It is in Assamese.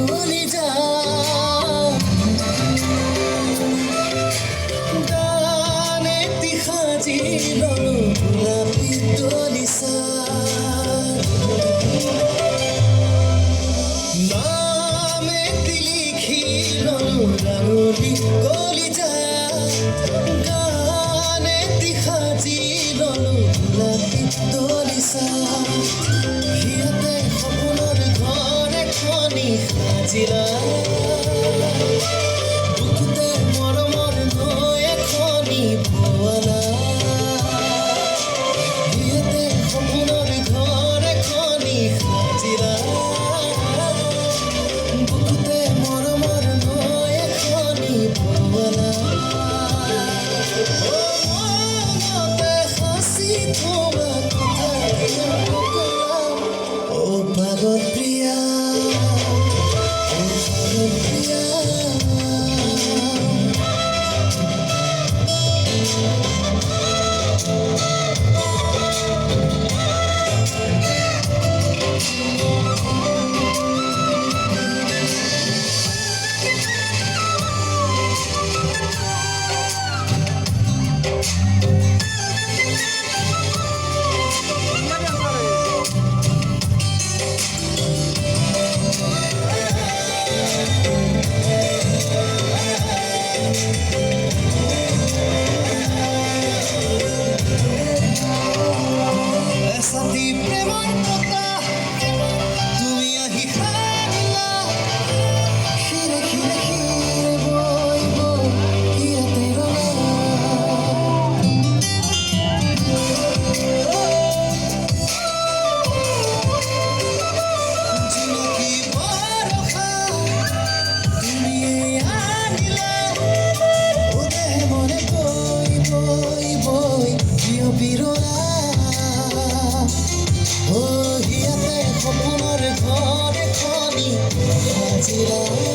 কলিজা গানেতি সাজি ললো গোলাপী দলিচা নামেতি লিখি ললো ৰাঙলী কলিজা গানেতি সাজি ললো গোলাপী দলিচা হিয়াতে সপোনৰ ঘৰ এখনি সাজিলা বুকুতে মৰমৰ নৈ এখনি বোৱালা হিয়াতে সপোনৰ ঘৰ এখনি সাজিলা বুকুতে মৰমৰ নৈ এখনি বোৱালা মনতে সাঁচি থোৱা পাগল প্রিয়া পাগল প্রিয়া সাথী প্রেমর কথা তুমি আহি হারিলা খিরে খিরে খিরে বই বই হিয়াতে রলা জোনাকি বরষা তুমি আনিলা ও দেহে মনে বই বই বই প্রিয় বিরলা হিয়াতে সপোনৰ ঘৰ এখনি সাজিলা